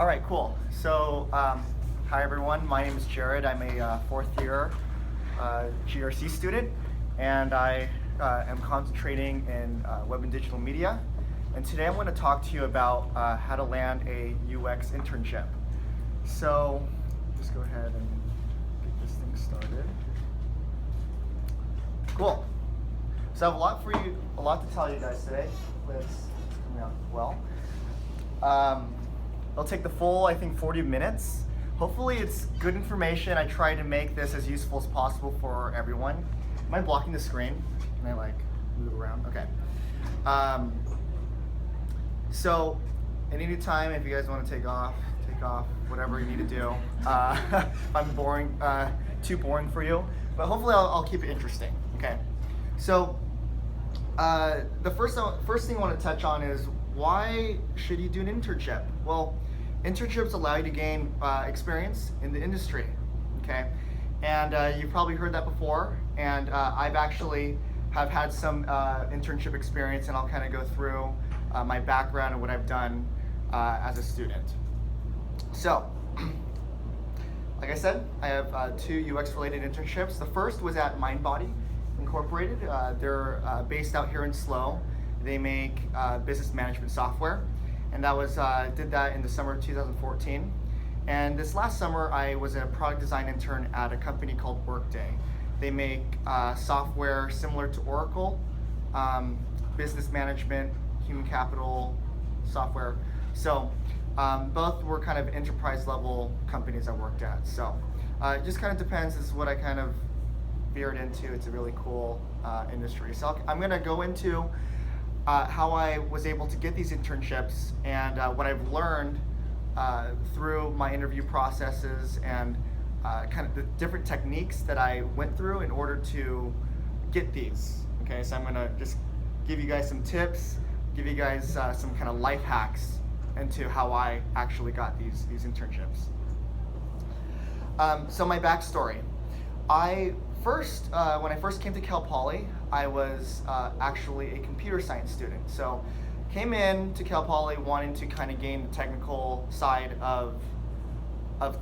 All right, cool. So, hi everyone. My name is Jared. I'm a fourth year GRC student, and I am concentrating in web and digital media. And today I'm going to talk to you about how to land a UX internship. So, just go ahead and get this thing started. Cool. So I have a lot to tell you guys today. It's coming out well. It'll take the full, I think, 40 minutes. Hopefully it's good information. I try to make this as useful as possible for everyone. Am I blocking the screen? Can I move around? Okay. So any time, if you guys want to take off, whatever you need to do. If I'm boring, too boring for you, but hopefully I'll keep it interesting. Okay. So the first thing I want to touch on is, why should you do an internship? Well, internships allow you to gain experience in the industry, okay? And you've probably heard that before, and I've actually have had some internship experience, and I'll kind of go through my background and what I've done as a student. So, like I said, I have two UX-related internships. The first was at MindBody Incorporated. They're based out here in SLO. They make business management software, and that was did that in the summer of 2014. And this last summer, I was a product design intern at a company called Workday. They make software similar to Oracle, business management, human capital software. So both were kind of enterprise level companies I worked at. So it just kind of depends. This is what I kind of veered into. It's a really cool industry. So I'm going to go into how I was able to get these internships and what I've learned through my interview processes and kind of the different techniques that I went through in order to get these. Okay, so I'm going to just give you guys some tips, give you guys some kind of life hacks into how I actually got these internships. So my backstory. When I first came to Cal Poly, I was actually a computer science student. So came in to Cal Poly wanting to kind of gain the technical side of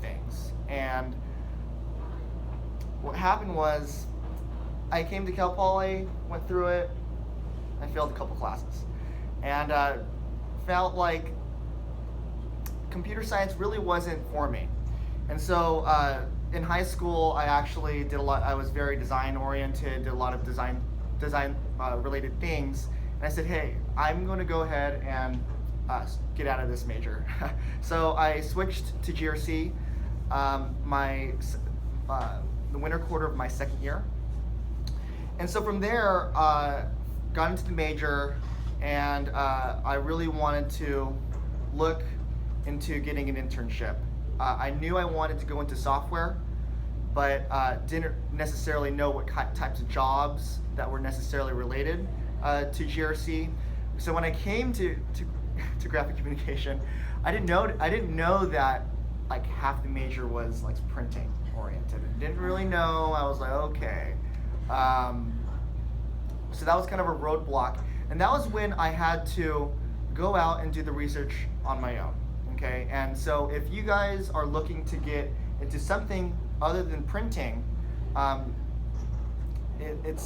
things. And what happened was, I came to Cal Poly, went through it, I failed a couple classes. And felt like computer science really wasn't for me. And so in high school, I actually did a lot. I was very design oriented, did a lot of design related things. And I said, hey, I'm going to go ahead and get out of this major. So I switched to GRC the winter quarter of my second year. And so from there, got into the major, and I really wanted to look into getting an internship. I knew I wanted to go into software, but didn't necessarily know what types of jobs that were necessarily related to GRC. So when I came to graphic communication, I didn't know that like half the major was like printing oriented. I didn't really know. I was like, okay. So that was kind of a roadblock, and that was when I had to go out and do the research on my own. Okay, and so if you guys are looking to get into something other than printing, it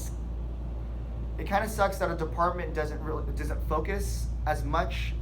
kind of sucks that a department doesn't focus as much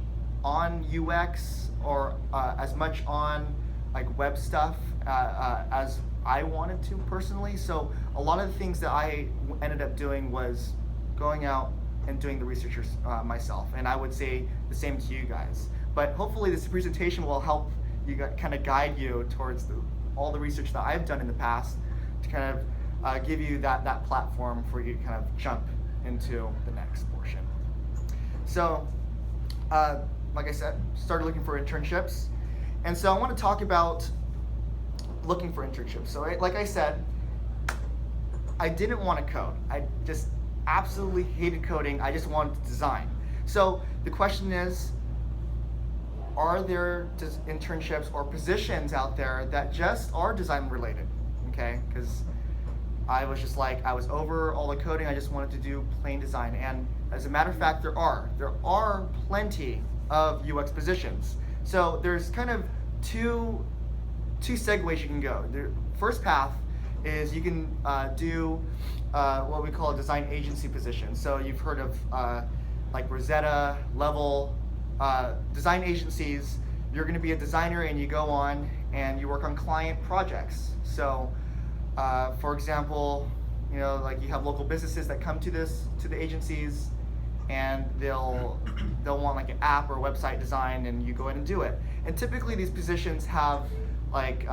on UX or as much on like web stuff as I wanted to personally. So a lot of the things that I ended up doing was going out and doing the research myself, and I would say the same to you guys. But hopefully this presentation will help you kind of guide you towards all the research that I've done in the past to kind of give you that platform for you to kind of jump into the next portion. So, like I said, started looking for internships. And so I want to talk about looking for internships. So like I said, I didn't want to code. I just absolutely hated coding. I just wanted to design. So the question is, are there internships or positions out there that just are design related? Okay, because I was just like, I was over all the coding. I just wanted to do plain design. And as a matter of fact, there are plenty of UX positions. So there's kind of two segues you can go. The first path is you can do what we call a design agency position. So you've heard of like Rosetta, Level, design agencies. You're going to be a designer and you go on and you work on client projects. So for example, like you have local businesses that come to the agencies, and they'll want like an app or website design, and you go in and do it. And typically these positions have like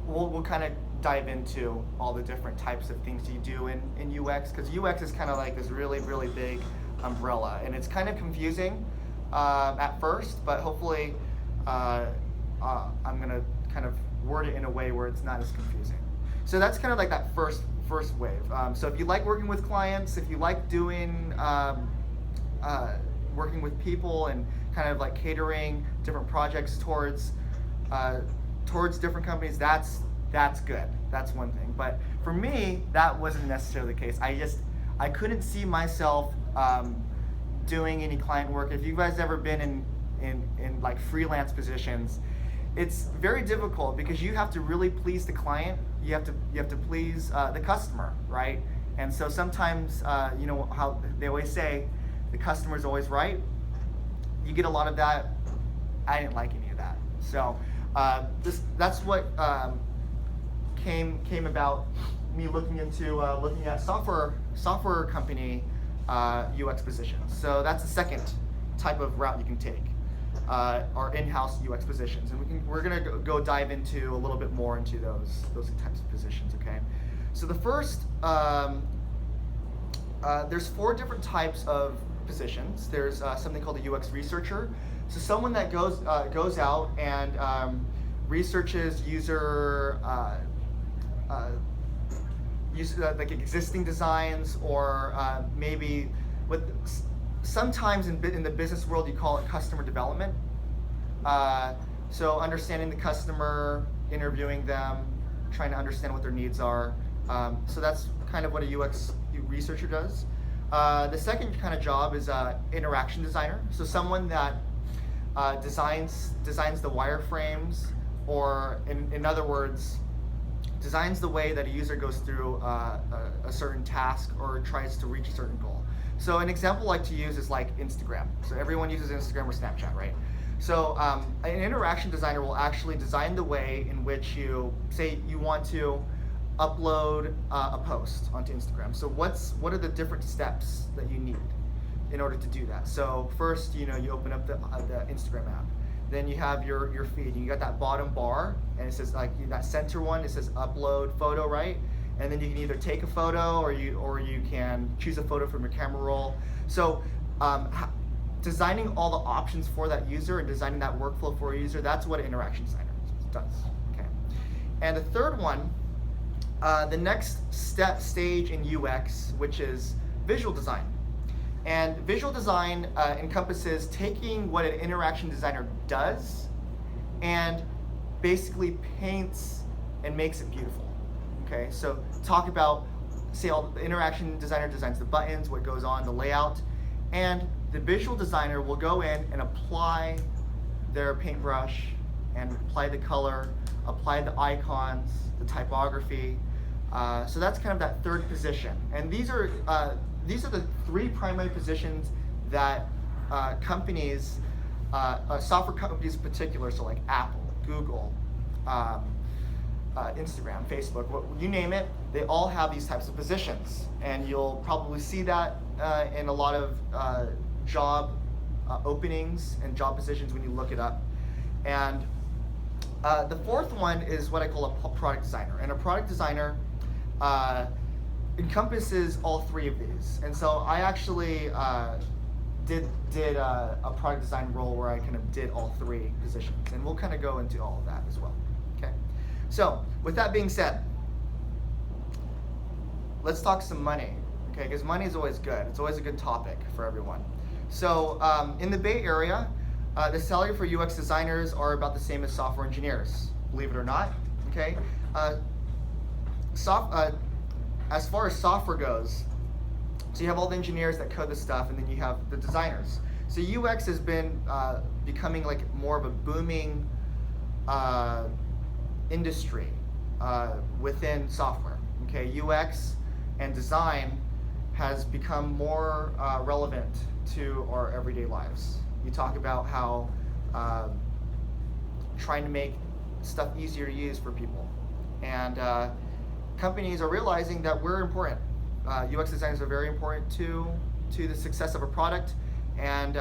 we'll kind of dive into all the different types of things you do in UX, because UX is kind of like this really big umbrella, and it's kind of confusing at first, but hopefully I'm gonna kind of word it in a way where it's not as confusing. So that's kind of like that first wave. So if you like working with clients, if you like doing working with people and kind of like catering different projects towards different companies, that's good. That's one thing. But for me, that wasn't necessarily the case. I couldn't see myself doing any client work. If you guys ever been in like freelance positions, it's very difficult because you have to really please the client. You have to please the customer, right? And so sometimes, how they always say, the customer's always right. You get a lot of that. I didn't like any of that. So that's what came about me looking at software company UX positions. So that's the second type of route you can take. Our in-house UX positions, and we're gonna go dive into a little bit more into those types of positions. Okay, so the first there's 4 different types of positions. There's something called a UX researcher. So someone that goes out and researches user like existing designs, or maybe what sometimes in the business world you call it customer development. So understanding the customer, interviewing them, trying to understand what their needs are. So that's kind of what a UX researcher does. The second kind of job is interaction designer. So someone that designs the wireframes, or in other words, designs the way that a user goes through a certain task or tries to reach a certain goal. So an example I like to use is like Instagram. So everyone uses Instagram or Snapchat, right? So an interaction designer will actually design the way in which you want to upload a post onto Instagram. So what are the different steps that you need in order to do that? So first, you open up the Instagram app. Then you have your feed, and you got that bottom bar, and it says like that center one, it says upload photo, right? And then you can either take a photo, or you can choose a photo from your camera roll. So designing all the options for that user and designing that workflow for a user, that's what an interaction designer does. Okay. And the third one, the next stage in UX, which is visual design. And visual design encompasses taking what an interaction designer does and basically paints and makes it beautiful. Okay, so talk about, say, the interaction designer designs the buttons, what goes on, the layout, and the visual designer will go in and apply their paintbrush and apply the color, apply the icons, the typography. So that's kind of that third position. And these are the 3 primary positions that companies, software companies in particular, so like Apple, Google, Instagram, Facebook, you name it, they all have these types of positions. And you'll probably see that in a lot of job openings and job positions when you look it up. And the fourth one is what I call a product designer. And a product designer encompasses all 3 of these. And so I actually did a product design role where I kind of did all 3 positions, and we'll kind of go into all of that as well. Okay. So with that being said, let's talk some money. Okay, because money is always good. It's always a good topic for everyone. So in the Bay Area, the salary for UX designers are about the same as software engineers, believe it or not. Okay. As far as software goes, so you have all the engineers that code the stuff, and then you have the designers. So UX has been becoming like more of a booming industry within software. Okay, UX and design has become more relevant to our everyday lives. You talk about how trying to make stuff easier to use for people, and companies are realizing that we're important. UX designers are very important to the success of a product, and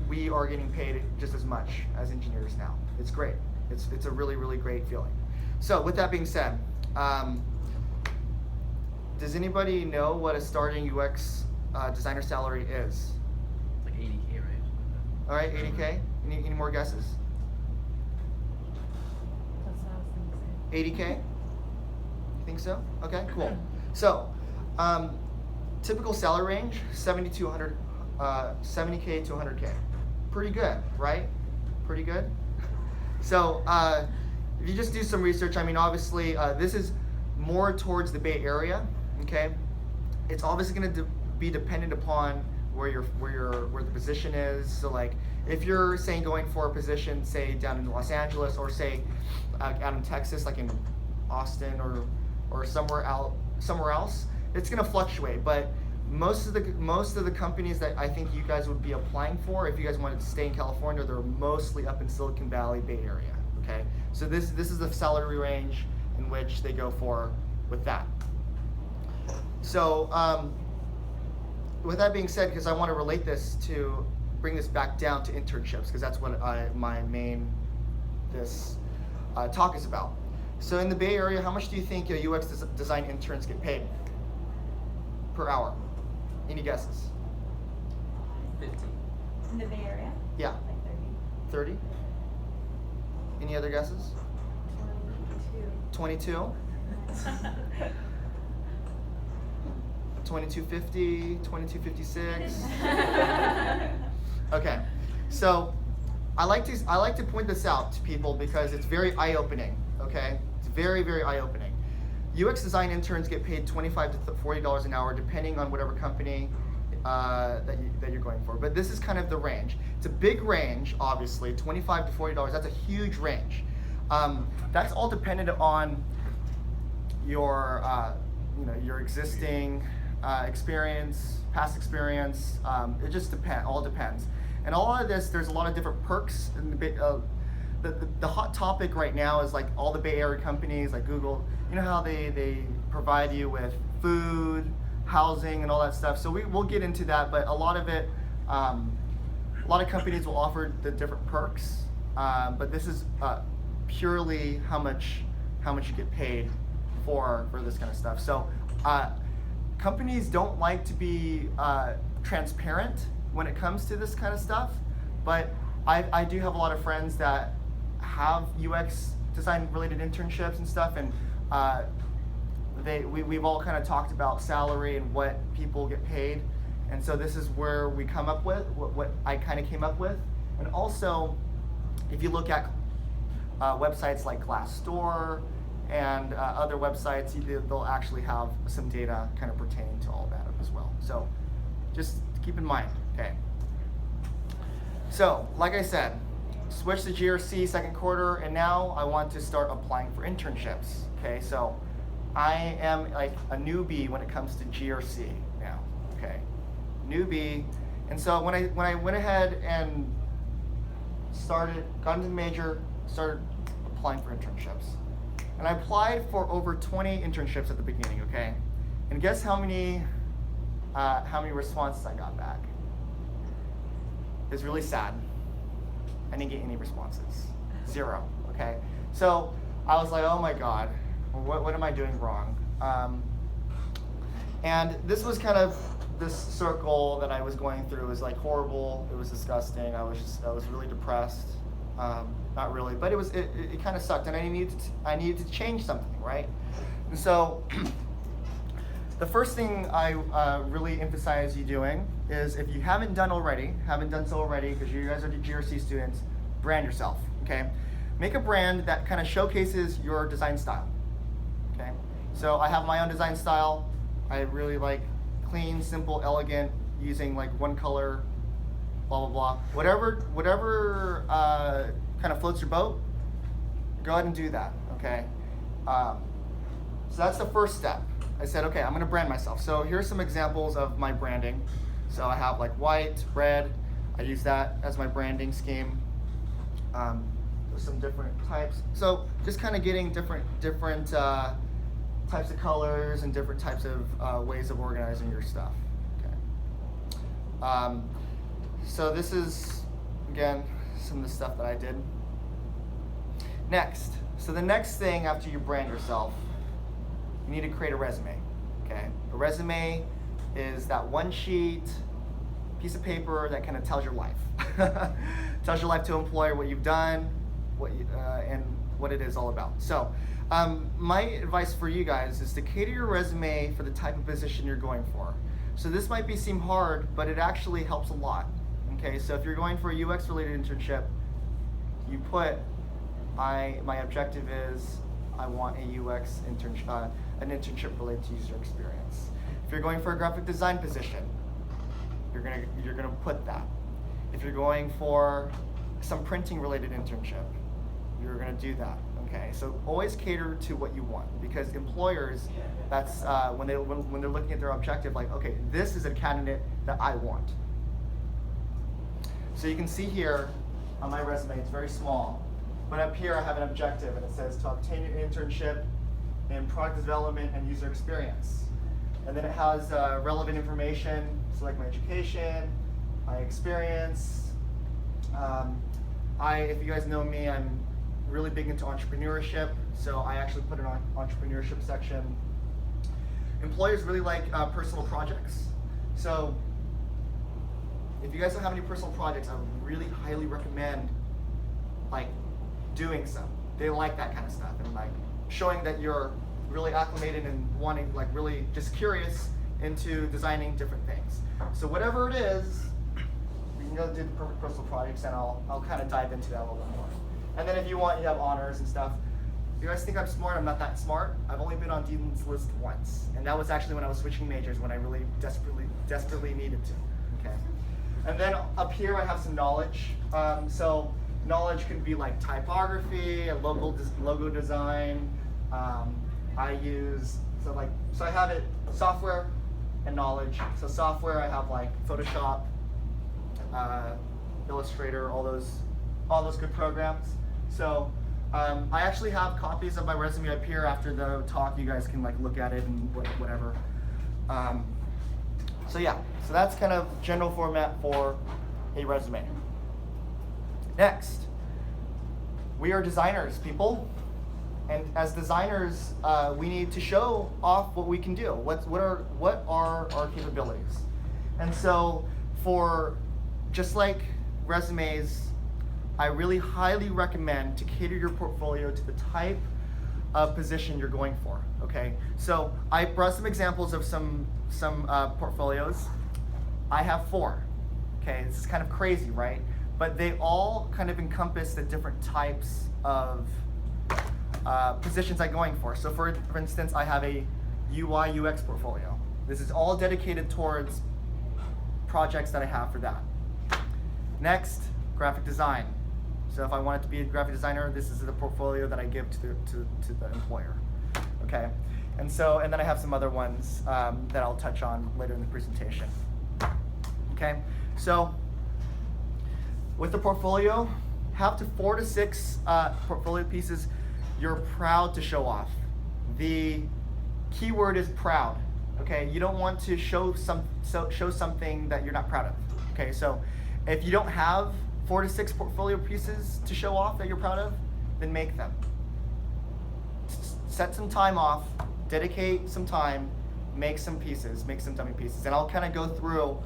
we are getting paid just as much as engineers now. It's great. It's a really, really great feeling. So with that being said, does anybody know what a starting UX designer salary is? It's like 80K, right? All right, 80K. Any more guesses? That's what I was gonna say. 80K? You think so? Okay, cool. So, typical salary range, 70K to 100K. Pretty good, right? Pretty good. So, if you just do some research, I mean, obviously, this is more towards the Bay Area. Okay, it's obviously going to be dependent upon where the position is. So, like, if you're saying going for a position, say down in Los Angeles, or say out in Texas, like in Austin or somewhere else, it's going to fluctuate. But most of the companies that I think you guys would be applying for, if you guys wanted to stay in California, they're mostly up in Silicon Valley, Bay Area. Okay, so this is the salary range in which they go for with that. So with that being said, because I want to relate this to bring this back down to internships, because that's what my main talk is about. So in the Bay Area, how much do you think UX design interns get paid per hour? Any guesses? 50. In the Bay Area? Yeah. Like 30? Any other guesses? 22. 22? 2250, 2256. Okay, so I like to point this out to people because it's very eye-opening. Okay, it's very, very eye-opening. UX design interns get paid $25 to $40 an hour, depending on whatever company that you're going for. But this is kind of the range. It's a big range, obviously. $25 to $40. That's a huge range. That's all dependent on your your existing experience, past experience. It just all depends. And all of this, there's a lot of different perks. And the hot topic right now is like all the Bay Area companies like Google. You know how they provide you with food, housing, and all that stuff. So we'll get into that, but a lot of it, a lot of companies will offer the different perks. But this is purely how much you get paid for this kind of stuff. So companies don't like to be transparent when it comes to this kind of stuff, but I do have a lot of friends that have UX design related internships and stuff, and we've all kind of talked about salary and what people get paid, and so this is where we come up with what I kind of came up with. And also, if you look at websites like Glassdoor and other websites, they'll actually have some data kind of pertaining to all that as well. So just keep in mind. Okay. So like I said, switch to GRC second quarter, and now I want to start applying for internships. Okay, so I am like a newbie when it comes to GRC now. Okay, newbie, and so when I went ahead and got into the major, started applying for internships. And I applied for over 20 internships at the beginning, okay? And guess how many responses I got back? It was really sad. I didn't get any responses. 0, okay? So I was like, oh my God, what am I doing wrong? And this was kind of this circle that I was going through. It was like horrible, it was disgusting. I was really depressed. Not really, but it kind of sucked, and I needed to change something, right? And so the first thing I really emphasize you doing is, if you haven't done so already, because you guys are GRC students, brand yourself, okay? Make a brand that kind of showcases your design style, okay? So I have my own design style. I really like clean, simple, elegant, using like one color, blah, blah, blah. Whatever kind that floats your boat, go ahead and do that, okay? So that's the first step. I said, okay, I'm gonna brand myself. So here's some examples of my branding. So I have like white, red. I use that as my branding scheme. There's some different types. So just kind of getting different types of colors and different types of ways of organizing your stuff. Okay. So this is, again, some of the stuff that I did. Next. So the next thing after you brand yourself, you need to create a resume. Okay. A resume is that one sheet piece of paper that kind of tells your life. Tells your life to an employer, what you've done, and what it is all about. So my advice for you guys is to cater your resume for the type of position you're going for. So this might seem hard, but it actually helps a lot. Okay, so if you're going for a UX related internship, you put, my objective is I want a UX internship, an internship related to user experience. If you're going for a graphic design position, you're gonna put that. If you're going for some printing related internship, you're gonna do that. Okay, so always cater to what you want, because employers, that's when they're looking at their objective, like, okay, this is a candidate that I want. So you can see here on my resume, it's very small, but up here I have an objective, and it says to obtain an internship in product development and user experience. And then it has relevant information, so like my education, my experience. If you guys know me, I'm really big into entrepreneurship, so I actually put an entrepreneurship section. Employers really like personal projects. So if you guys don't have any personal projects, I would really highly recommend like doing some. They like that kind of stuff, and like showing that you're really acclimated and wanting, like really just curious into designing different things. So whatever it is, you can go do the perfect personal projects, and I'll kind of dive into that a little bit more. And then if you want, you have honors and stuff. You guys think I'm smart? I'm not that smart. I've only been on Dean's list once, and that was actually when I was switching majors, when I really desperately needed to. Okay. And then up here I have some knowledge. So knowledge could be like typography, a logo design. I use so I have it software and knowledge. So software, I have like Photoshop, Illustrator, all those good programs. So I actually have copies of my resume up here after the talk. You guys can like look at it and whatever. So yeah, so that's kind of general format for a resume. Next, we are designers, people. And as designers, we need to show off what we can do. What are our capabilities? And so for just like resumes, I really highly recommend to cater your portfolio to the type of position you're going for. Okay, so I brought some examples of some portfolios. I have 4. Okay, this is kind of crazy, right? But they all kind of encompass the different types of positions I'm going for. So for instance, I have a UI UX portfolio. This is all dedicated towards projects that I have for that. Next, graphic design. So if I wanted to be a graphic designer, this is the portfolio that I give to the employer. Okay, and then I have some other ones that I'll touch on later in the presentation. Okay, so with the portfolio, have to 4 to 6 portfolio pieces you're proud to show off. The key word is proud. Okay, you don't want to show something that you're not proud of. Okay, so if you don't have 4 to 6 portfolio pieces to show off that you're proud of, then make them. Set some time off, dedicate some time, make some pieces, make some dummy pieces, and I'll kind of go through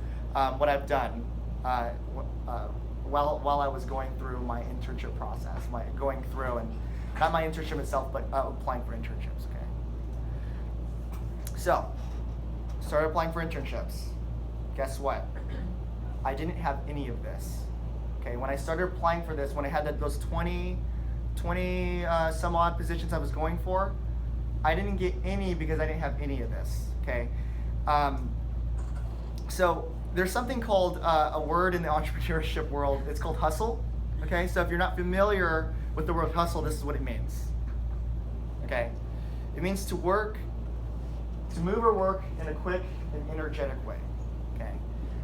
what I've done while I was going through my internship process, not my internship itself, but applying for internships. Okay. So, started applying for internships. Guess what? I didn't have any of this. Okay, when I started applying for this, when I had those 20 some odd positions I was going for, I didn't get any because I didn't have any of this. Okay, so there's something called a word in the entrepreneurship world. It's called hustle. Okay, so if you're not familiar with the word hustle, this is what it means. Okay, it means to work, to move or work in a quick and energetic way. Okay,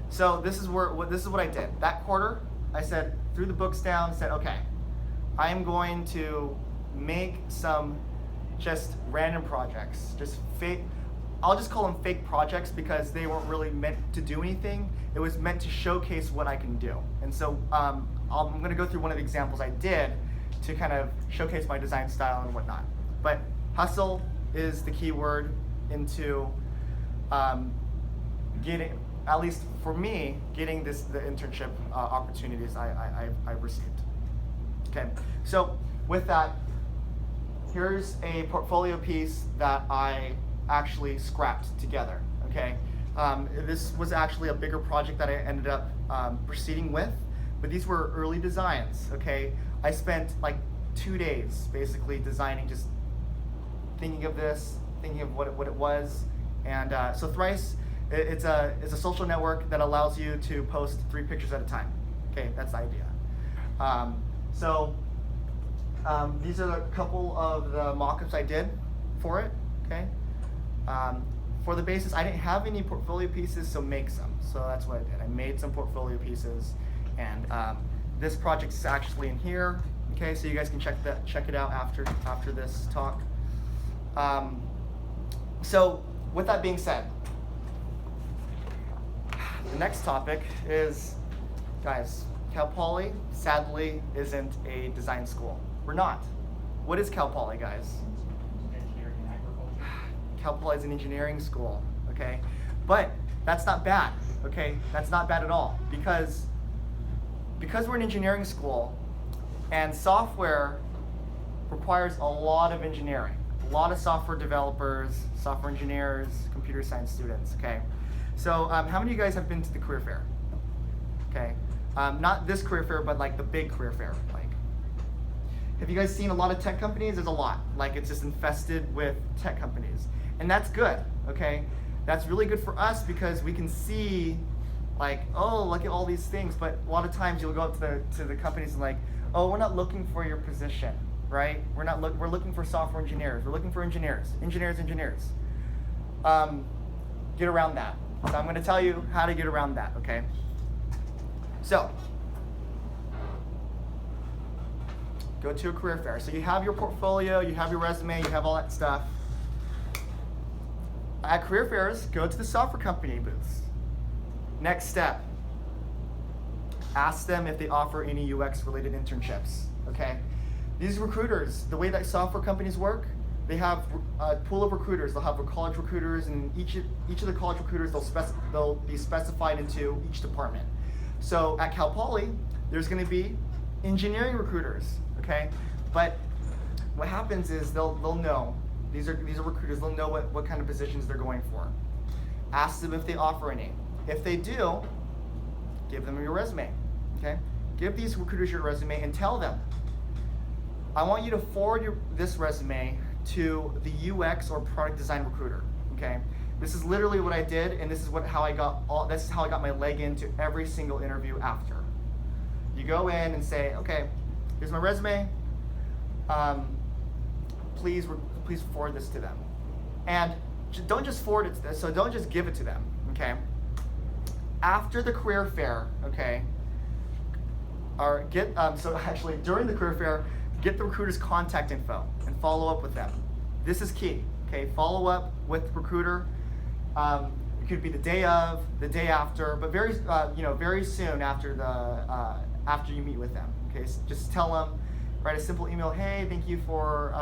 so this is what I did. That quarter, I said, threw the books down, said, okay, I am going to make some just random projects, just fake. I'll just call them fake projects because they weren't really meant to do anything. It was meant to showcase what I can do. And so I'm going to go through one of the examples I did to kind of showcase my design style and whatnot. But hustle is the key word into getting, at least for me, getting the internship opportunities I've received. Okay, so with that, here's a portfolio piece that I actually scrapped together, okay? This was actually a bigger project that I ended up proceeding with, but these were early designs, okay? I spent like 2 days basically designing, just thinking of this, thinking of what it was, and so Thrice, it's a social network that allows you to post 3 pictures at a time, okay? That's the idea. These are a couple of the mock-ups I did for it, okay? For the basis, I didn't have any portfolio pieces, so make some. So that's what I did. I made some portfolio pieces, and this project is actually in here, okay? So you guys can check it out after this talk. So with that being said, the next topic is, guys, Cal Poly sadly isn't a design school. We're not. What is Cal Poly, guys? Engineering and agriculture. Cal Poly is an engineering school, okay? But that's not bad, okay? That's not bad at all, because we're an engineering school and software requires a lot of engineering, a lot of software developers, software engineers, computer science students, okay? So how many of you guys have been to the career fair? Okay, not this career fair, but like the big career fair, like. Have you guys seen a lot of tech companies? There's a lot. Like, it's just infested with tech companies. And that's good, okay? That's really good for us because we can see, like, oh, look at all these things. But a lot of times you'll go up to the companies and like, oh, we're not looking for your position, right? We're looking for software engineers. We're looking for engineers. Get around that. So I'm gonna tell you how to get around that, okay? So, go to a career fair. So you have your portfolio, you have your resume, you have all that stuff. At career fairs, go to the software company booths. Next step, ask them if they offer any UX related internships, okay? These recruiters, the way that software companies work, they have a pool of recruiters. They'll have college recruiters, and each of the college recruiters, they'll be specified into each department. So at Cal Poly, there's gonna be engineering recruiters, okay? But what happens is they'll know, these are recruiters, they'll know what kind of positions they're going for. Ask them if they offer any. If they do, give them your resume, okay? Give these recruiters your resume and tell them, I want you to forward this resume to the UX or product design recruiter, okay? This is literally what I did, and this is how I got my leg into every single interview after. You go in and say, okay, here's my resume. Please forward this to them. And don't just forward it to them, so don't just give it to them, okay? After the career fair, okay, or so actually during the career fair, get the recruiter's contact info and follow up with them. This is key, okay? Follow up with the recruiter. It could be the day of, the day after, but very soon after after you meet with them. Okay, so just tell them, write a simple email. Hey, thank you for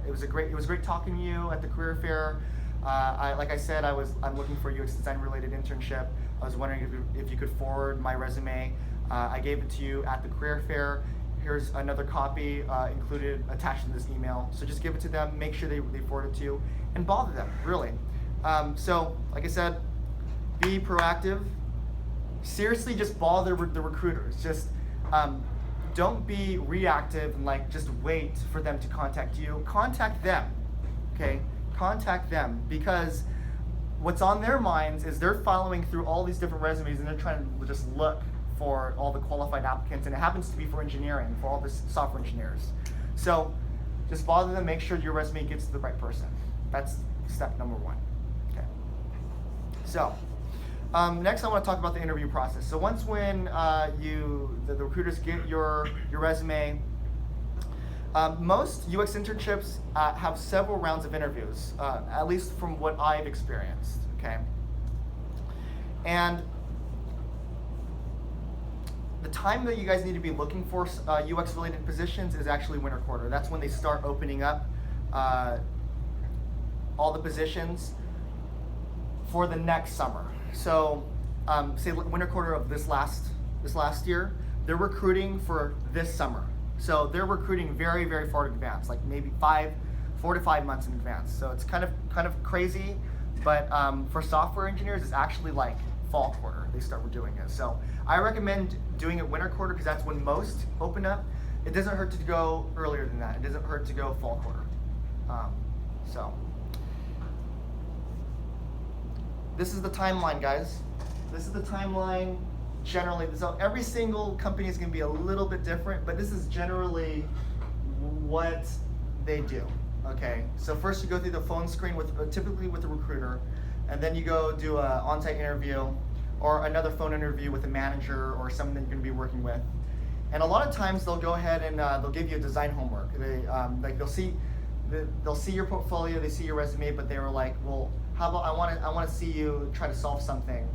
it was great talking to you at the career fair. Like I said, I'm looking for a UX design related internship. I was wondering if you could forward my resume. I gave it to you at the career fair. Here's another copy included attached in this email. So just give it to them. Make sure they forward it to you, and bother them really. So like I said, be proactive. Seriously, just bother the recruiters. Just don't be reactive and like just wait for them to contact you. Contact them, okay? Contact them, because what's on their minds is they're following through all these different resumes and they're trying to just look for all the qualified applicants, and it happens to be for engineering, for all the software engineers. So just bother them, make sure your resume gets to the right person. That's step number one. Okay. So next I want to talk about the interview process. So once when the recruiters get your resume, most UX internships have several rounds of interviews, at least from what I've experienced, okay? And the time that you guys need to be looking for UX-related positions is actually winter quarter. That's when they start opening up all the positions for the next summer. So say winter quarter of this last year, they're recruiting for this summer. So they're recruiting very, very far in advance, like maybe 4 to 5 months in advance. So it's kind of crazy, but for software engineers, it's actually like fall quarter they start doing it. So I recommend doing it winter quarter because that's when most open up. It doesn't hurt to go earlier than that. It doesn't hurt to go fall quarter. So this is the timeline, guys. This is the timeline generally. So every single company is going to be a little bit different, but this is generally what they do. Okay, so first you go through the phone screen typically with the recruiter, and then you go do an on-site interview or another phone interview with a manager or someone that you're going to be working with. And a lot of times they'll go ahead and they'll give you a design homework. They'll see your portfolio, they see your resume, but they were like, well, how about I want to see you try to solve something.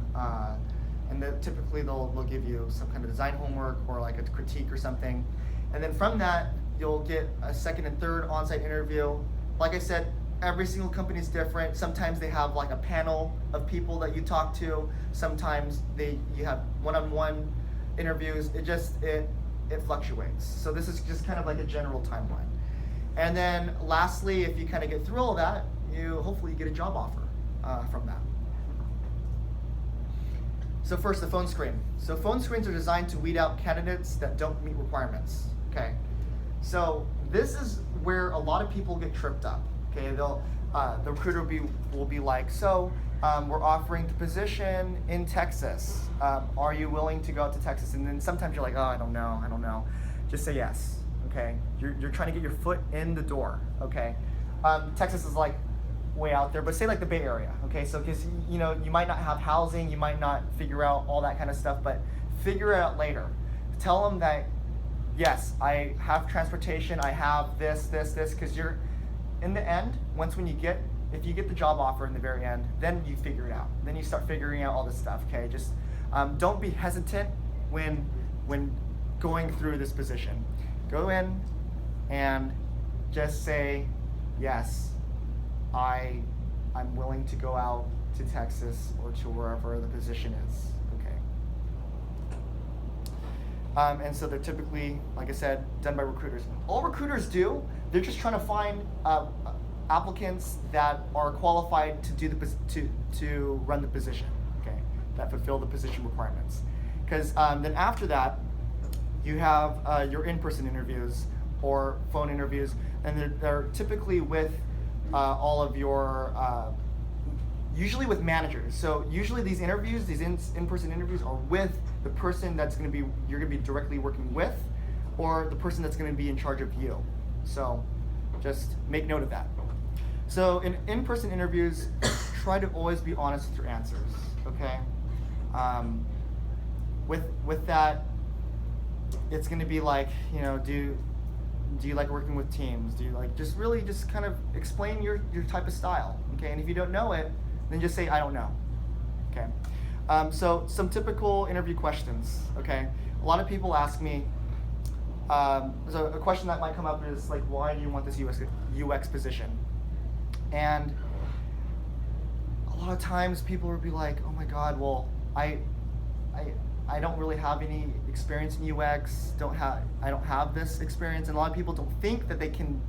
And typically they'll give you some kind of design homework or like a critique or something. And then from that, you'll get a second and third on-site interview. Like I said, every single company is different. Sometimes they have like a panel of people that you talk to. Sometimes you have one-on-one interviews. It fluctuates. So this is just kind of like a general timeline. And then lastly, if you kind of get through all that, hopefully you get a job offer from that. So first, the phone screen. So phone screens are designed to weed out candidates that don't meet requirements. Okay. So this is where a lot of people get tripped up. Okay. The recruiter will be like, so we're offering the position in Texas. Are you willing to go out to Texas? And then sometimes you're like, oh, I don't know. Just say yes. Okay. You're trying to get your foot in the door. Okay. Texas is like way out there, but say like the Bay Area, okay? So because you might not have housing, you might not figure out all that kind of stuff, but figure it out later. Tell them that yes, I have transportation, I have this, because you're in the end, if you get the job offer in the very end, then you figure it out. Then you start figuring out all this stuff, okay? Just don't be hesitant when going through this position. Go in and just say yes. I'm willing to go out to Texas or to wherever the position is, okay? And so they're typically, like I said, done by recruiters. All recruiters do, they're just trying to find applicants that are qualified to run the position, okay? That fulfill the position requirements. Because then after that, you have your in-person interviews or phone interviews, and they're typically with all of your, usually with managers. So usually these interviews, these in-person interviews are with the person you're gonna be directly working with, or the person that's gonna be in charge of you. So just make note of that. So in in-person interviews, try to always be honest with your answers, okay? With that, it's gonna be like, do you like working with teams? Do you like just kind of explain your type of style, okay? And if you don't know it, then just say, I don't know, okay? So some typical interview questions, okay? A lot of people ask me, so a question that might come up is like, why do you want this UX position? And a lot of times people will be like, oh my God, well, I don't really have any experience in UX. I don't have this experience, and a lot of people don't think that they can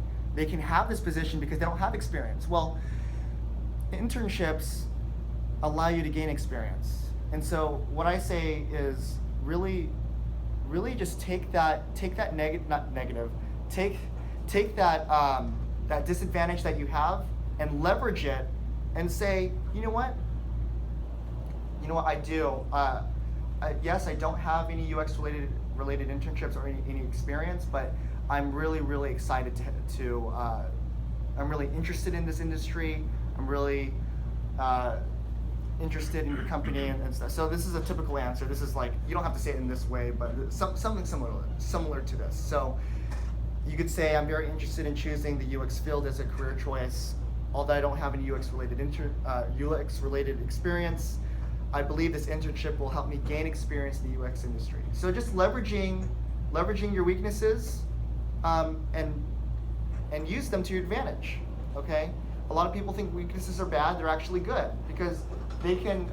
have this position because they don't have experience. Well, internships allow you to gain experience, and so what I say is really just take that that disadvantage that you have and leverage it, and say, you know what I do. yes, I don't have any UX related internships or any experience, but I'm really excited to I'm really interested in this industry. I'm really interested in your company and stuff. So this is a typical answer. This is like, you don't have to say it in this way, but something similar to this. So you could say, I'm very interested in choosing the UX field as a career choice. Although I don't have any UX related experience, I believe this internship will help me gain experience in the UX industry. So just leveraging your weaknesses and use them to your advantage. Okay. A lot of people think weaknesses are bad. They're actually good because they can.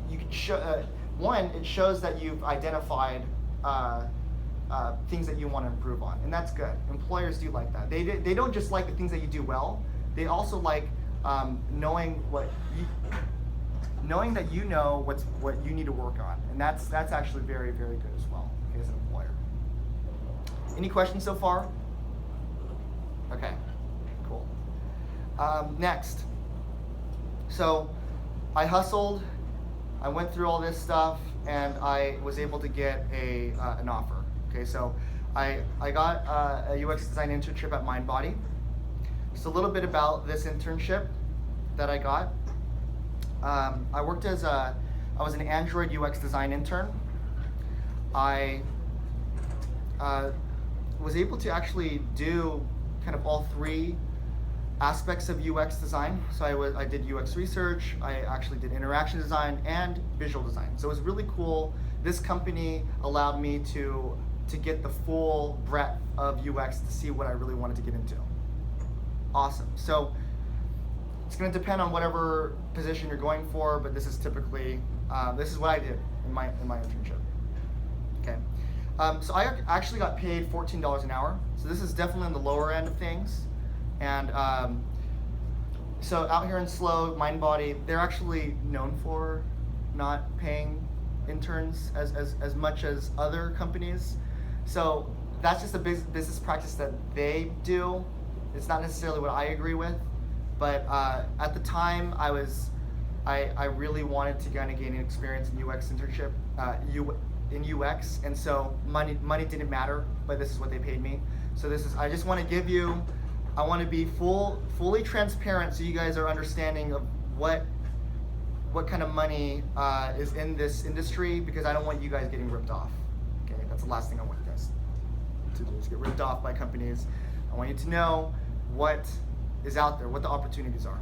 You can show it shows that you've identified things that you want to improve on, and that's good. Employers do like that. They don't just like the things that you do well. They also like knowing that you know what you need to work on, and that's actually very good as well, okay, as an employer. Any questions so far? Okay, cool. Next, so I hustled. I went through all this stuff, and I was able to get an offer. Okay, so I got a UX design internship at MindBody. Just a little bit about this internship that I got. I worked I was an Android UX design intern. I was able to actually do kind of all three aspects of UX design. So I did UX research, I actually did interaction design and visual design. So it was really cool. This company allowed me to get the full breadth of UX to see what I really wanted to get into. Awesome. So it's going to depend on whatever position you're going for, but this is typically this is what I did in my internship. Okay. So I actually got paid $14 an hour. So this is definitely on the lower end of things. And so out here in SLO, MindBody, they're actually known for not paying interns as much as other companies. So that's just a business practice that they do. It's not necessarily what I agree with, but at the time I really wanted to kind of gain experience in UX internship, in UX, and so money didn't matter, but this is what they paid me. So I just want to give you, I want to be fully transparent so you guys are understanding of what kind of money is in this industry, because I don't want you guys getting ripped off. Okay, that's the last thing I want you guys to do, is get ripped off by companies. I want you to know what is out there, what the opportunities are.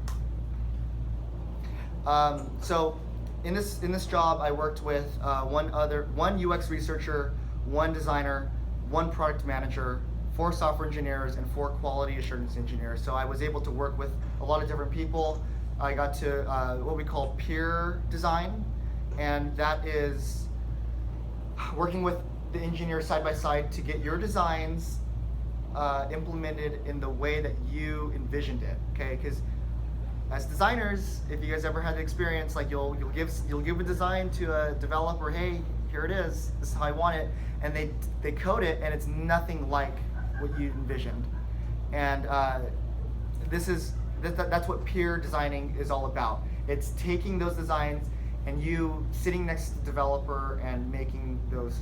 So in this job, I worked with one UX researcher, one designer, one product manager, 4 software engineers, and 4 quality assurance engineers. So I was able to work with a lot of different people. I got to what we call peer design, and that is working with the engineers side by side to get your designs implemented in the way that you envisioned it. Okay, because as designers, if you guys ever had the experience, like you'll give a design to a developer, hey, here it is, this is how I want it, and they code it, and it's nothing like what you envisioned. And that's what peer designing is all about. It's taking those designs and you sitting next to the developer and making those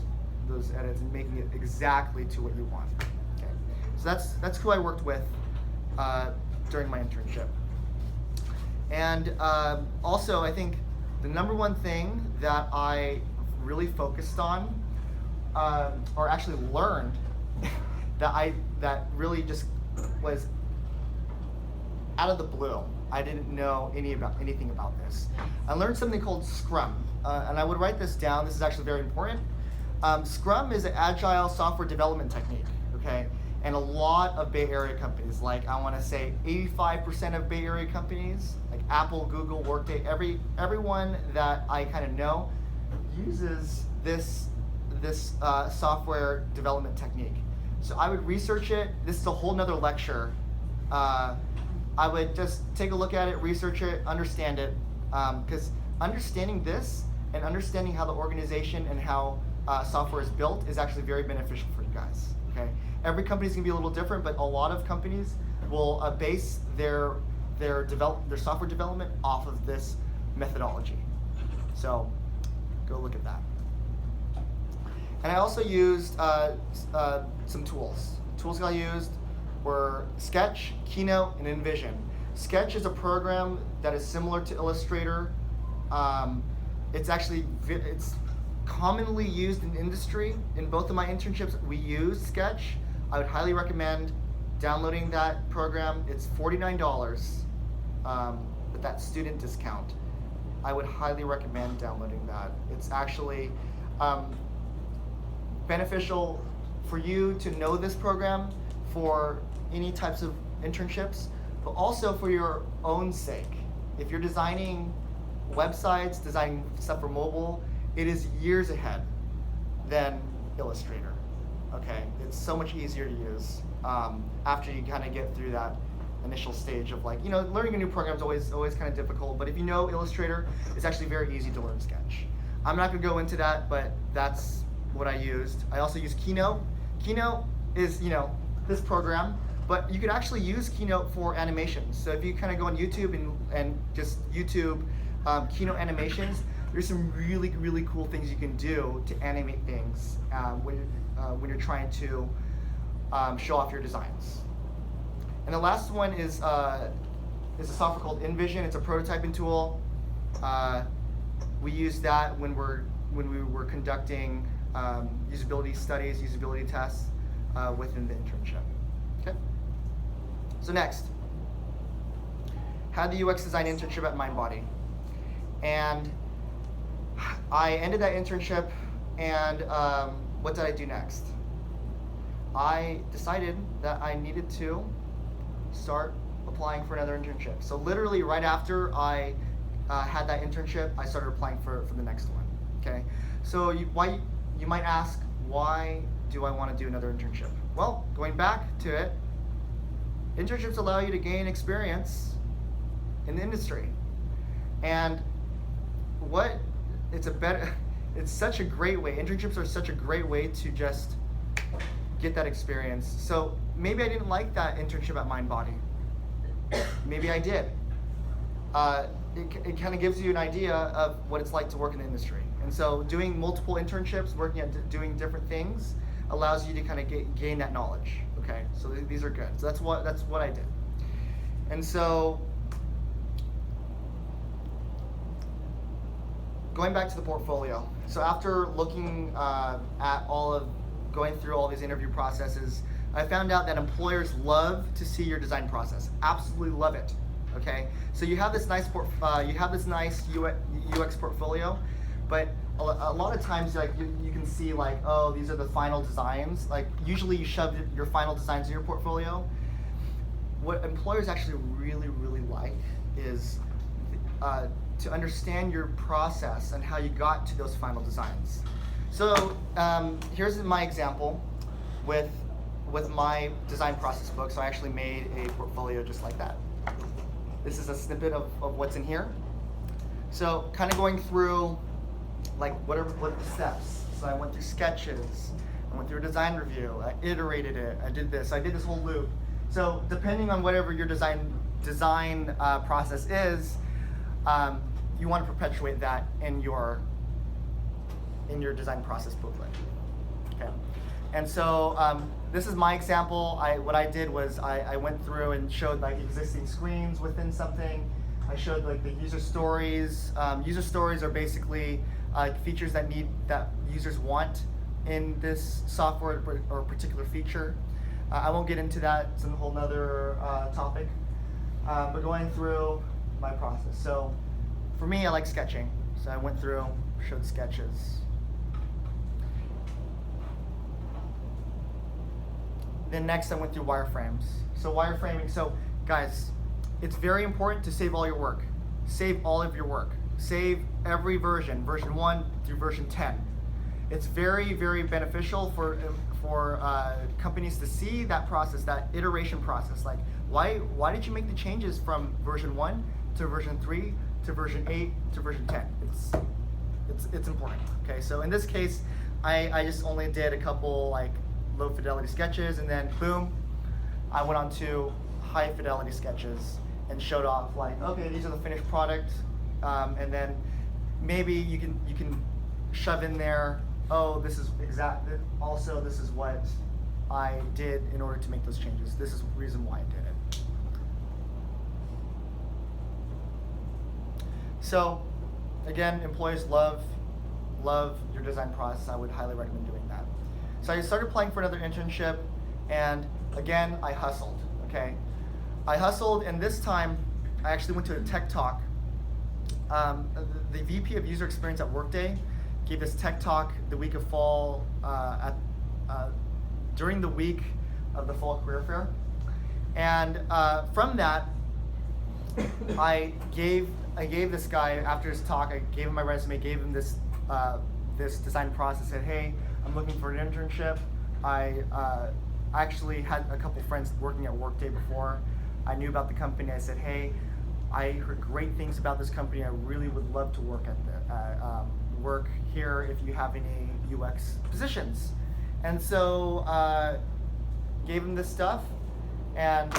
edits and making it exactly to what you want. Okay, so that's who I worked with during my internship. And also, I think the number one thing that I really focused on, or actually learned, that really just was out of the blue. I didn't know anything about this. I learned something called Scrum, and I would write this down. This is actually very important. Scrum is an agile software development technique. Okay, and a lot of Bay Area companies, like I want to say 85% of Bay Area companies, like Apple, Google, Workday, everyone that I kind of know uses this software development technique. So I would research it. This is a whole nother lecture. I would just take a look at it, research it, understand it, because understanding this and understanding how the organization and how software is built is actually very beneficial for you guys. Okay, every company is gonna be a little different, but a lot of companies will base their software development off of this methodology. So go look at that. And I also used some tools. Tools I used were Sketch, Keynote, and InVision. Sketch is a program that is similar to Illustrator. It's commonly used in industry. In both of my internships, we used Sketch. I would highly recommend downloading that program. It's $49 with that student discount. I would highly recommend downloading that. It's actually beneficial for you to know this program for any types of internships, but also for your own sake. If you're designing websites, designing stuff for mobile, it is years ahead than Illustrator. Okay, it's so much easier to use after you kind of get through that initial stage of like, learning a new program is always kind of difficult, but if you know Illustrator, it's actually very easy to learn Sketch. I'm not gonna go into that, but that's what I used. I also used Keynote. Keynote is, this program, but you could actually use Keynote for animations. So if you kind of go on YouTube and just YouTube Keynote animations, there's some really, really cool things you can do to animate things when you're trying to show off your designs. And the last one is a software called InVision. It's a prototyping tool. We use that when we were conducting usability studies, usability tests within the internship. Okay. So next, had the UX design internship at MindBody, and I ended that internship. And what did I do next? I decided that I needed to start applying for another internship. So literally right after I had that internship, I started applying for the next one. Okay. So you might ask, why do I want to do another internship? Well, going back to it, internships allow you to gain experience in the industry, and it's such a great way. Internships are such a great way to just get that experience. So maybe I didn't like that internship at MindBody. Maybe I did. It kind of gives you an idea of what it's like to work in the industry. And so doing multiple internships, working at doing different things, allows you to kind of gain that knowledge. Okay, so these are good. So that's what I did. And so going back to the portfolio. So after looking at going through all these interview processes, I found out that employers love to see your design process. Absolutely love it. Okay, so you have this nice UX portfolio, but a lot of times you can see like, oh, these are the final designs. Like usually you shove your final designs in your portfolio. What employers actually really, really like is to understand your process and how you got to those final designs. So here's my example with my design process book. So I actually made a portfolio just like that. This is a snippet of what's in here. So kind of going through like what are the steps. So I went through sketches, I went through a design review, I iterated it, I did this whole loop. So depending on whatever your design process is, you want to perpetuate that in your design process booklet. Okay. And so this is my example. What I did was I went through and showed like existing screens within something. I showed like the user stories. User stories are basically features that users want in this software or a particular feature. I won't get into that. It's a whole nother topic. But going through my process. So for me, I like sketching. So I went through, showed sketches. Then next I went through wireframes. So wireframing, so guys, it's very important to save all your work. Save all of your work. Save every version 1 through version 10. It's very, very beneficial for companies to see that process, that iteration process. Like, why did you make the changes from version 1 to version 3 to version 8 to version 10? It's important. Okay, so in this case, I just only did a couple like low fidelity sketches, and then boom, I went on to high fidelity sketches and showed off like, okay, these are the finished product, and then maybe you can shove in there oh, this is also this is what I did in order to make those changes. This is the reason why I did it. So, again, employees love your design process. I would highly recommend doing that. So I started applying for another internship, and again, I hustled, okay? I hustled, and this time, I actually went to a tech talk. The VP of User Experience at Workday gave this tech talk the week of fall, during the week of the fall career fair. And from that, I gave this guy, after his talk, I gave him my resume, gave him this design process, said, hey, I'm looking for an internship. I actually had a couple friends working at Workday before. I knew about the company. I said, hey, I heard great things about this company. I really would love to work work here if you have any UX positions. And so gave him this stuff, and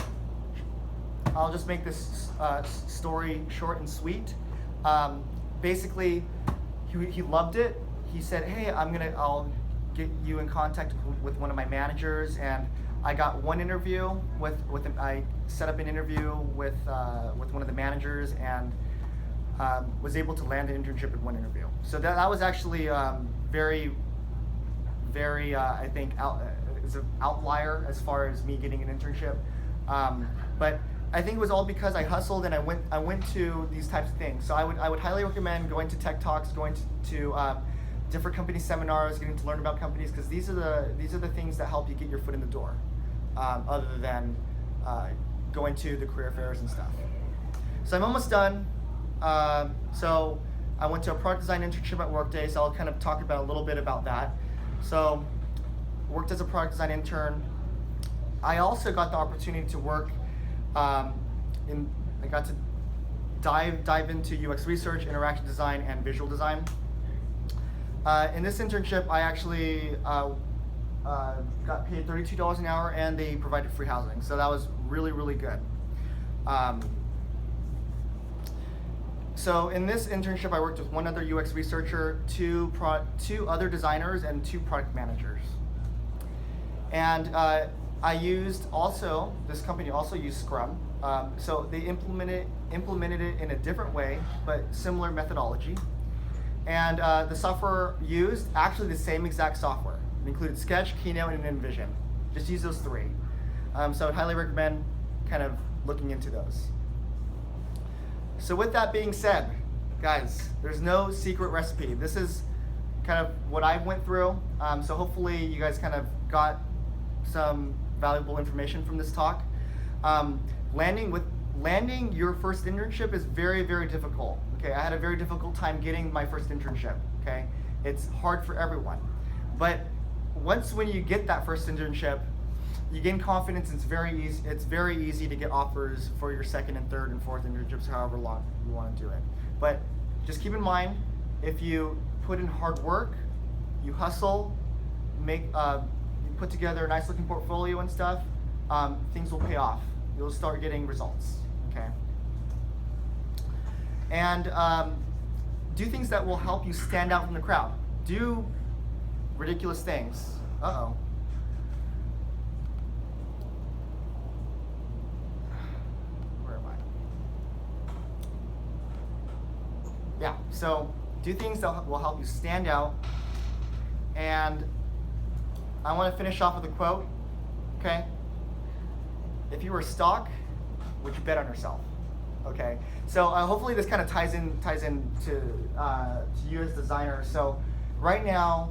I'll just make this story short and sweet. Basically, he loved it. He said, hey, I'll get you in contact with one of my managers, and I got one interview with him. I set up an interview with one of the managers, and was able to land an internship in one interview. So that was actually very, I think, is an outlier as far as me getting an internship. But I think it was all because I hustled and I went to these types of things. So I would highly recommend going to tech talks, going to different company seminars, getting to learn about companies, because these are the things that help you get your foot in the door, other than going to the career fairs and stuff. So I'm almost done. So I went to a product design internship at Workday, so I'll kind of talk about a little bit about that. So worked as a product design intern. I also got the opportunity to work I got to dive into UX research, interaction design, and visual design. In this internship, I actually got paid $32 an hour, and they provided free housing. So that was really, really good. So in this internship, I worked with one other UX researcher, two other designers, and 2 product managers. And this company also used Scrum. So they implemented it in a different way, but similar methodology. And the software used, actually the same exact software. It included Sketch, Keynote, and InVision. Just use those 3. So I would highly recommend kind of looking into those. So with that being said, guys, there's no secret recipe. This is kind of what I went through. So hopefully you guys kind of got some valuable information from this talk. Landing your first internship is very, very difficult. Okay, I had a very difficult time getting my first internship. Okay, it's hard for everyone. But when you get that first internship, you gain confidence. It's very easy to get offers for your second and third and fourth internships, however long you want to do it. But just keep in mind, if you put in hard work, you hustle, you put together a nice looking portfolio and stuff, things will pay off. You'll start getting results. Okay. And do things that will help you stand out from the crowd. Do ridiculous things. Uh-oh. Where am I? Yeah, so do things that will help you stand out. And I want to finish off with a quote, okay? If you were a stock, would you bet on yourself? Okay, so hopefully this kind of ties in to you as designers. So right now,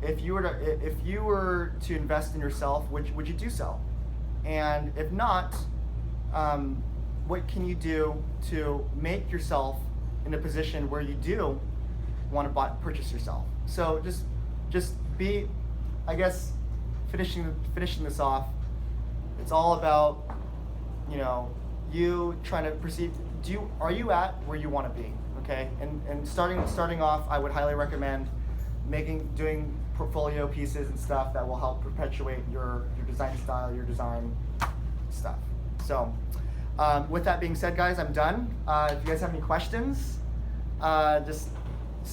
if you were to invest in yourself, would you do so? And if not, what can you do to make yourself in a position where you do want to purchase yourself? So just be, I guess, finishing this off. It's all about, you trying to perceive. Are you at where you want to be? Okay, and starting off, I would highly recommend doing portfolio pieces and stuff that will help perpetuate your design style, your design stuff. So, with that being said, guys, I'm done. If you guys have any questions, just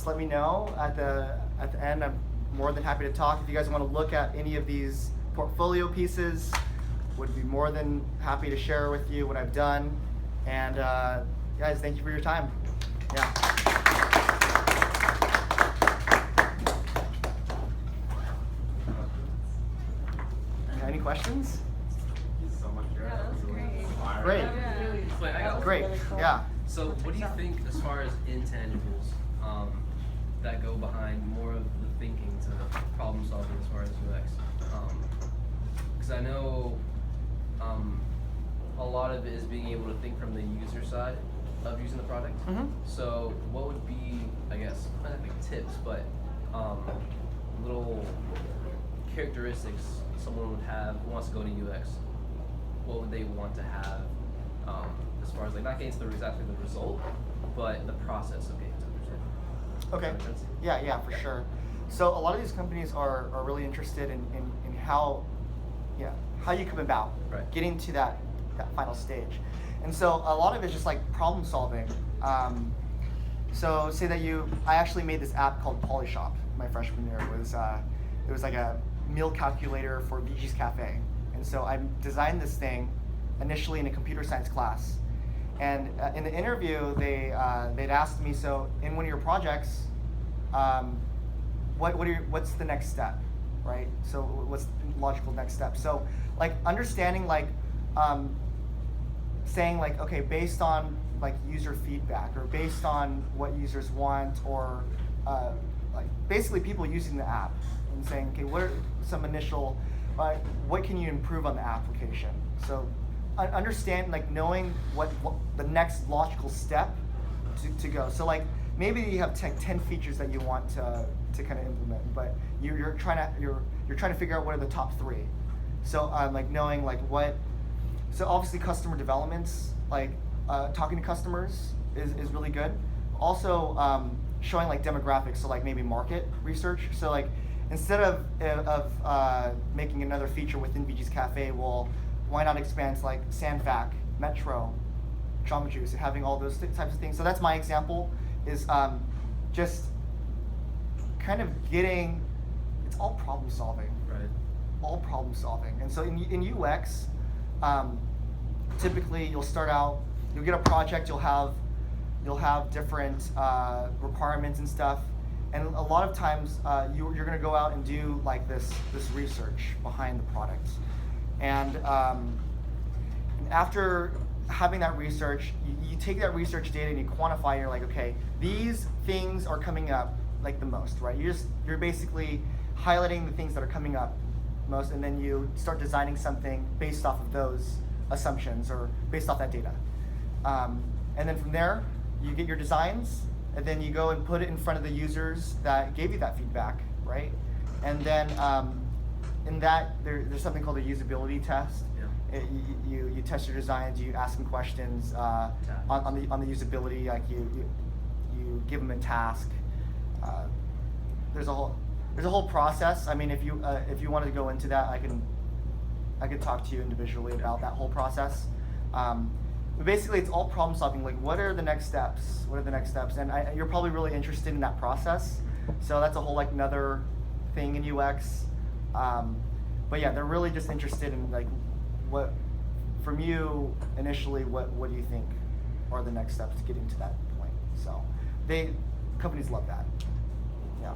let me know at the end. I'm more than happy to talk. If you guys want to look at any of these portfolio pieces, would be more than happy to share with you what I've done. And guys, thank you for your time. Yeah. Any questions? So much, Yeah, that was great. Great. Wait, I got Great. Yeah. So, what do you think as far as intangibles that go behind more of the thinking to problem solving as far as UX? Because I know a lot of it is being able to think from the user side of using the product. Mm-hmm. So, what would be, I guess, not like tips, but little characteristics someone would have who wants to go to UX? What would they want to have as far as like not getting to exactly the result, but the process of getting to the result? Okay. Does that make sense? Yeah, for sure. So a lot of these companies are really interested in how you come about Right. getting to that final stage. And so a lot of it's just like problem solving. So say that I actually made this app called Polishop my freshman year. It was like a meal calculator for VG's Cafe. And so I designed this thing initially in a computer science class. And in the interview, they'd asked me, so in one of your projects, what's the next step, right? So what's the logical next step? So like understanding saying like, okay, based on like user feedback or based on what users want or like basically people using the app and saying, okay, what are some initial, what can you improve on the application? So understand, like knowing what the next logical step to go. So like maybe you have 10 features that you want to kind of implement, but you're trying to figure out what are the top 3. So like knowing like what, so obviously customer developments, like talking to customers is really good. Also showing like demographics, so like maybe market research. So like instead of making another feature within VG's Cafe, well, why not expand to like Sandfac, Metro, Jamba Juice, and having all those types of things. So that's my example, is just kind of getting, it's all problem solving. Right. All problem solving. And so in UX, typically you'll start out, you'll get a project, you'll have different requirements and stuff. And a lot of times you're going to go out and do like this research behind the product. And after having that research, you take that research data and you quantify. And you're like, okay, these things are coming up like the most, right? You're basically highlighting the things that are coming up most, and then you start designing something based off of those assumptions or based off that data. And then from there, you get your designs, and then you go and put it in front of the users that gave you that feedback, right? And then in that, there's something called a usability test. Yeah. You test your designs, you ask them questions on the usability, like you give them a task. There's a whole process. I mean, if you wanted to go into that, I could talk to you individually about that whole process. But basically, it's all problem solving. Like, what are the next steps? What are the next steps? And you're probably really interested in that process. So that's a whole like another thing in UX. But yeah, they're really just interested in like what, from you initially, what do you think are the next steps to getting to that point? So companies love that. Yeah.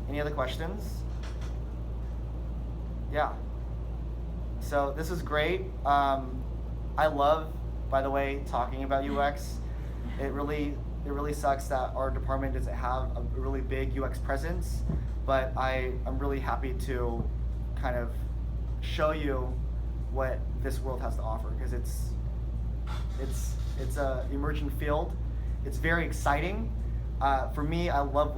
Any other questions? Yeah. So this is great. I love, by the way, talking about UX. It really sucks that our department doesn't have a really big UX presence, but I'm really happy to kind of show you what this world has to offer, because it's a emerging field. It's very exciting. For me, I love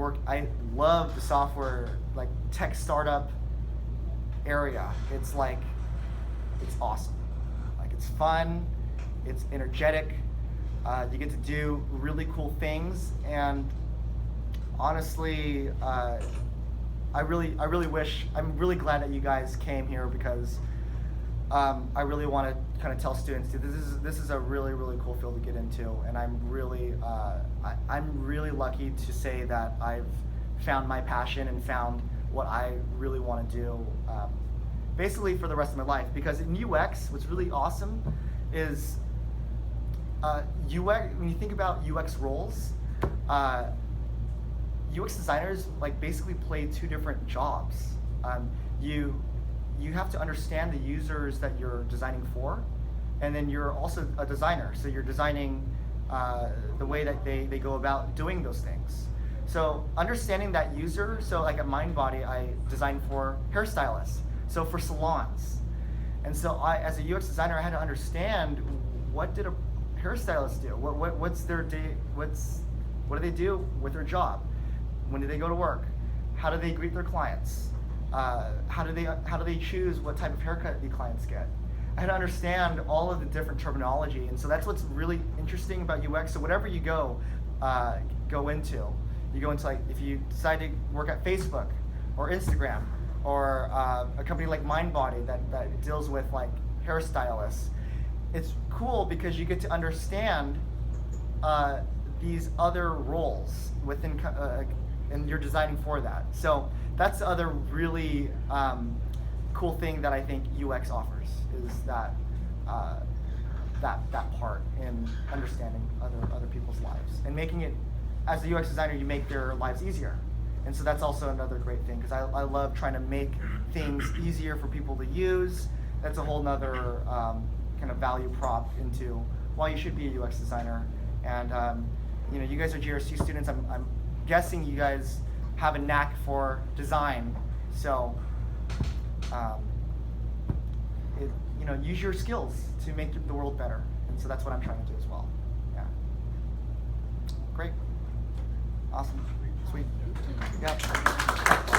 the software, like tech startup area. It's awesome. Like, it's fun, it's energetic, you get to do really cool things, and honestly, I'm really glad that you guys came here, because I really want to kind of tell students, dude, this is a really, really cool field to get into, and I'm really lucky to say that I've found my passion and found what I really want to do basically for the rest of my life. Because in UX, what's really awesome is UX, when you think about UX roles, UX designers like basically play two different jobs. You have to understand the users that you're designing for, and then you're also a designer, so you're designing the way that they go about doing those things. So understanding that user, so like at MindBody, I designed for hairstylists, so for salons. And so as a UX designer, I had to understand, what did a hairstylist do? What's their day, what do they do with their job? When do they go to work? How do they greet their clients? How do they choose what type of haircut the clients get? I had to understand all of the different terminology, and so that's what's really interesting about UX. So whatever you go into, like, if you decide to work at Facebook or Instagram or a company like MindBody that deals with like hairstylists, it's cool because you get to understand these other roles within, and you're designing for that. So that's the other really cool thing that I think UX offers, is that that part in understanding other people's lives and making it, as a UX designer, you make their lives easier. And so that's also another great thing, because I love trying to make things easier for people to use. That's a whole nother kind of value prop into why you should be a UX designer. And you know, you guys are GRC students. I'm guessing you guys have a knack for design. So you know, use your skills to make the world better. And so that's what I'm trying to do as well. Yeah. Great. Awesome. Sweet. Yeah.